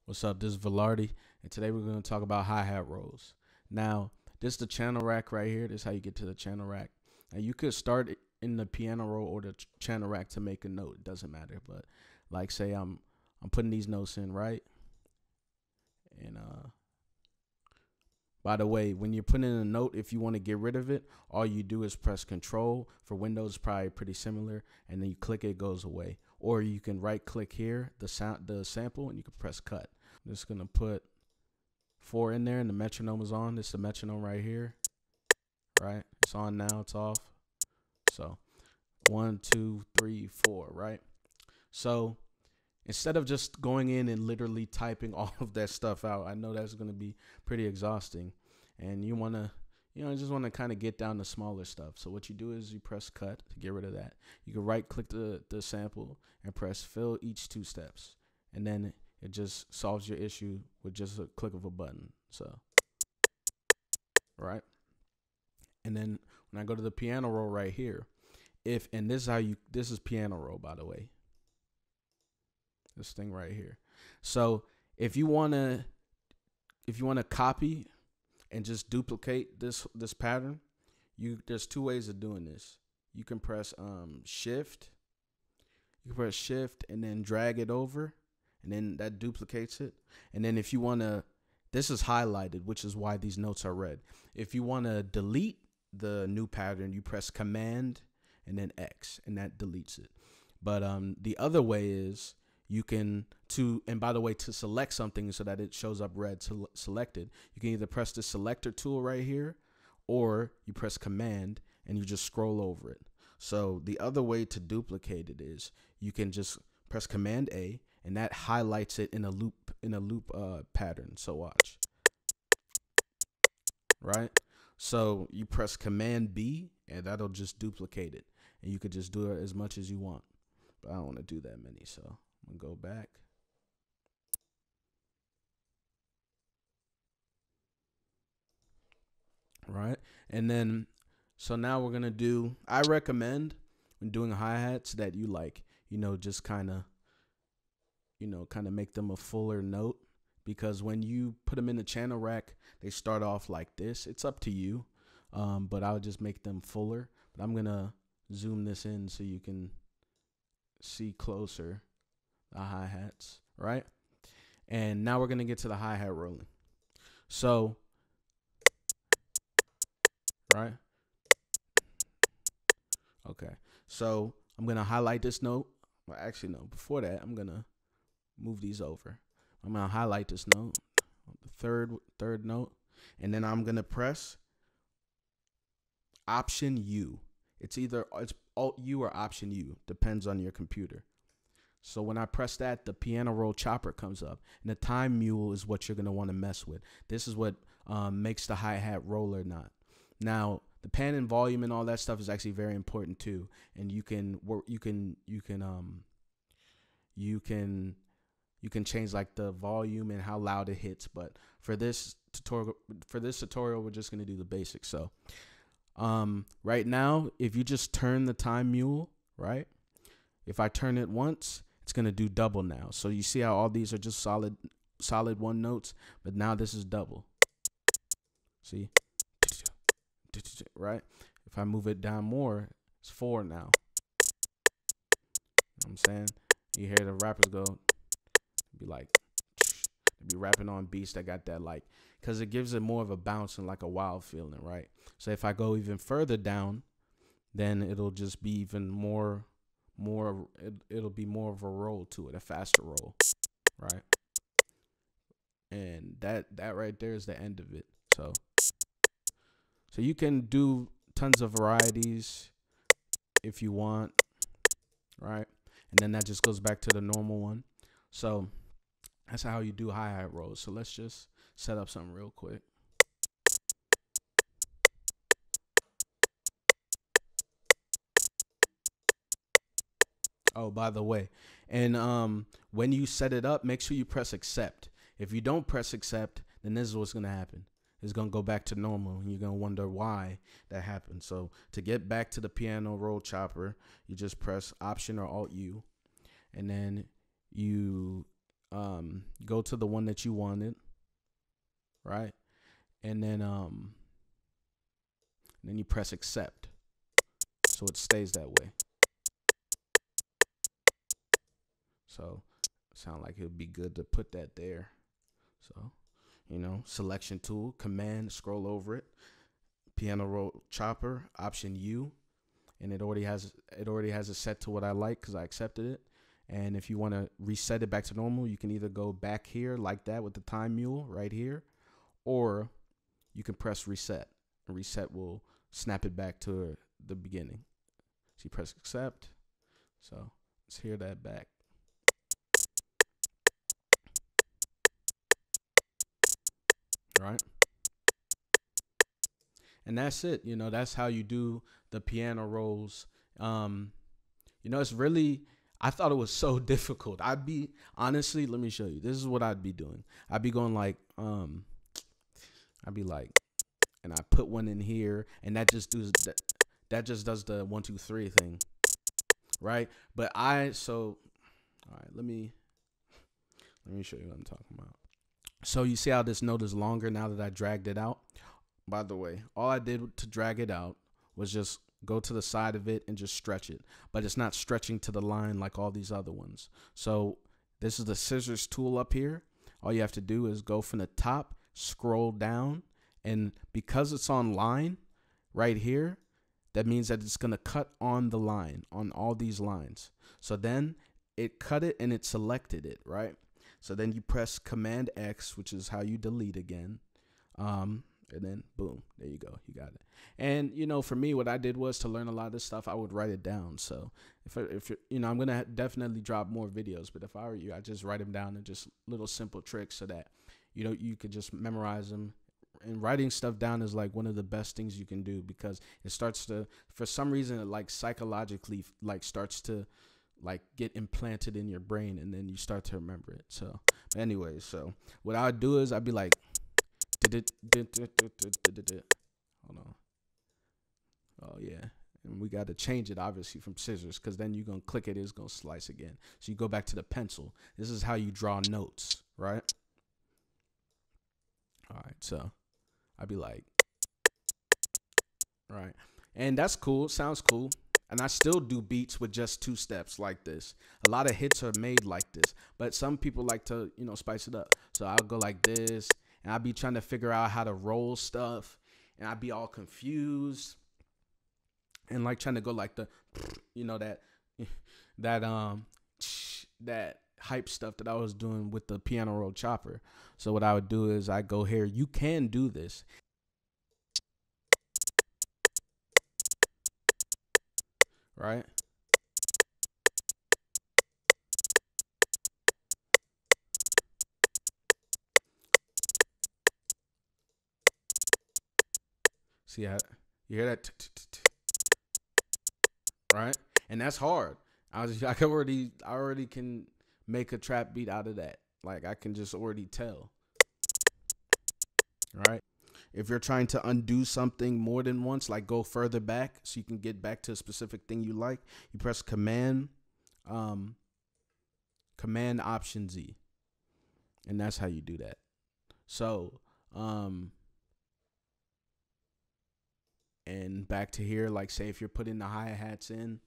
What's up? This is Vollarti, and today we're going to talk about hi-hat rolls. Now, this is the channel rack right here. This is how you get to the channel rack. Now, you could start in the piano roll or the channel rack to make a note. It doesn't matter, but like say I'm putting these notes in, right? And by the way, when you're putting in a note, if you want to get rid of it, all you do is press Control. For Windows, probably pretty similar, and then you click it, it goes away. Or you can right click here, the sample, and you can press Cut. I'm just gonna put 4 in there, and the metronome is on. This is the metronome right here, right? It's on now. It's off. So 1, 2, 3, 4, right? So instead of just going in and literally typing all of that stuff out, I know that's gonna be pretty exhausting, and you wanna, just wanna kind of get down to smaller stuff. So what you do is you press Cut to get rid of that. You can right click the sample and press Fill each 2 steps, and then it just solves your issue with just a click of a button. So, right. And then when I go to the piano roll right here, and this is piano roll, by the way. This thing right here. So if you wanna copy and just duplicate this pattern, there's 2 ways of doing this. You can press Shift. You can press Shift and then drag it over, and then that duplicates it. And then if you wanna, this is highlighted, which is why these notes are red. If you wanna delete the new pattern, you press Command and then X, and that deletes it. But the other way is you can and by the way, to select something so that it shows up red selected, you can either press the selector tool right here, or you press Command and you just scroll over it. So the other way to duplicate it is you can just press Command A, and that highlights it in a loop pattern. So watch, right? So you press Command B, and that'll just duplicate it, and you could just do it as much as you want. But I don't want to do that many, so I'm gonna go back. Right, and then so now we're gonna do. I recommend when doing hi-hats that you just kind of make them a fuller note, because when you put them in the channel rack, they start off like this. It's up to you, but I'll just make them fuller. But I'm gonna zoom this in so you can see closer the hi-hats, right? And now we're gonna get to the hi-hat rolling. So, right? Okay, so I'm gonna highlight this note. Well, actually, no, before that, I'm gonna move these over. I'm gonna highlight this note, the third note, and then I'm gonna press Option U. It's Alt U or Option U, depends on your computer. So when I press that, the piano roll chopper comes up, and the time mule is what you're gonna want to mess with. This is what makes the hi-hat roll or not. Now, the pan and volume and all that stuff is actually very important too, and you can change like the volume and how loud it hits. But for this tutorial, we're just gonna do the basics. So right now, if you just turn the time mule, right? If I turn it once, it's gonna do double now. So you see how all these are just solid 1 notes, but now this is double. See? Right? If I move it down more, it's 4 now. You know what I'm saying? You hear the rappers go, be like, be rapping on beats that got that, like, because it gives it more of a bounce and like a wild feeling, right? So if I go even further down, then it'll just be even it'll be more of a roll to it, a faster roll, right? And that right there is the end of it. So you can do tons of varieties if you want, right? And then that just goes back to the normal one. So that's how you do hi-hat rolls. So let's just set up something real quick. Oh, by the way, and when you set it up, make sure you press accept. If you don't press accept, then this is what's gonna happen. It's gonna go back to normal, and you're gonna wonder why that happened. So to get back to the piano roll chopper, you just press Option or Alt U, and then you go to the one that you wanted, right? And then you press accept, so it stays that way. So sound like it would be good to put that there. So, selection tool, command, scroll over it, piano roll chopper, option U, and it already has it set to what I like because I accepted it. And if you want to reset it back to normal, you can either go back here like that with the time mule right here, or you can press reset. And reset will snap it back to the beginning. So you press accept. So let's hear that back. Right? And that's it. That's how you do the piano rolls. It's really, I thought it was so difficult. Honestly, let me show you. This is what I'd be doing. I'd be going like, I'd be like, and I put one in here, and that just does the 1, 2, 3 thing, right? But all right, let me show you what I'm talking about. So you see how this note is longer now that I dragged it out? By the way, all I did to drag it out was just go to the side of it and just stretch it. But it's not stretching to the line like all these other ones. So this is the scissors tool up here. All you have to do is go from the top, scroll down, and because it's on line right here, that means that it's going to cut on the line, on all these lines. So then it cut it and it selected it, right? So then you press Command X, which is how you delete again. And then boom, there you go, you got it. And for me, what I did was to learn a lot of this stuff, I would write it down. So if I'm gonna definitely drop more videos, but if I were you, I just write them down and just little simple tricks so that you could just memorize them. And writing stuff down is like one of the best things you can do, because it starts to, for some reason, it like psychologically like starts to like get implanted in your brain, and then you start to remember it. So anyway, so what I would do is I'd be like, hold on. Oh yeah. And we got to change it obviously from scissors, because then you're going to click it, it's going to slice again. So you go back to the pencil. This is how you draw notes, right? All right. So I'd be like, right. And that's cool. Sounds cool. And I still do beats with just 2 steps like this. A lot of hits are made like this, but some people like to, spice it up. So I'll go like this, and I'll be trying to figure out how to roll stuff, and I'll be all confused, and like trying to go like the, that hype stuff that I was doing with the piano roll chopper. So what I would do is I go here. You can do this. Right? See how you hear that? Right? And that's hard. I already can make a trap beat out of that. Like I can just already tell. Right? If you're trying to undo something more than once, like go further back so you can get back to a specific thing you like, you press Command Option Z. And that's how you do that. So, and back to here, like say if you're putting the hi-hats in,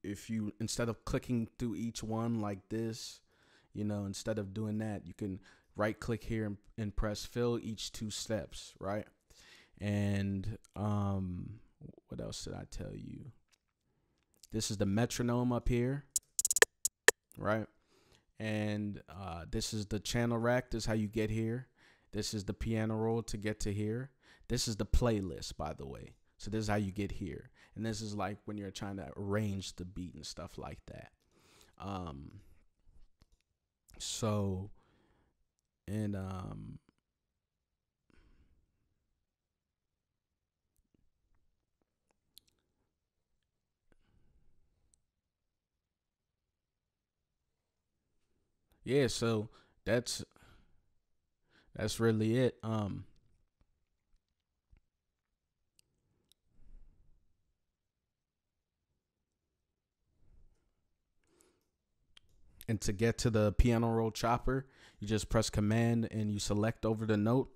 if you instead of clicking through each one like this, instead of doing that, you can right click here and press fill each 2 steps, right? And what else did I tell you? This is the metronome up here, right? And this is the channel rack. This is how you get here. This is the piano roll to get to here. This is the playlist, by the way. So this is how you get here. And this is like when you're trying to arrange the beat and stuff like that. So, and yeah, so that's really it. And to get to the piano roll chopper, you just press Command and you select over the note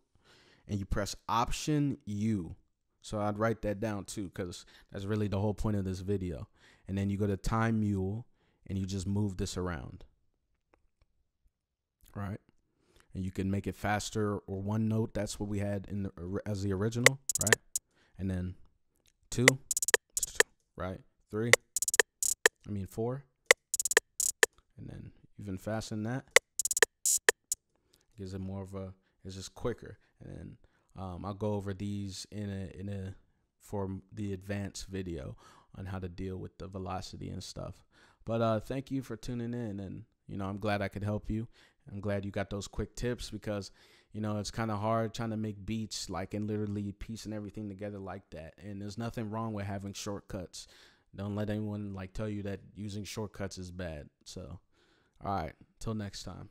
and you press Option U. So I'd write that down too, because that's really the whole point of this video. And then you go to Time Mule and you just move this around. Right? And you can make it faster or one note. That's what we had in the, as the original, right? And then 2, right? 3, 4. And then even faster than that. Gives it more of a, it's just quicker. And then I'll go over these for the advanced video on how to deal with the velocity and stuff. But thank you for tuning in, and I'm glad I could help you. I'm glad you got those quick tips, because it's kind of hard trying to make beats and literally piecing everything together like that. And there's nothing wrong with having shortcuts. Don't let anyone tell you that using shortcuts is bad. So, all right, till next time.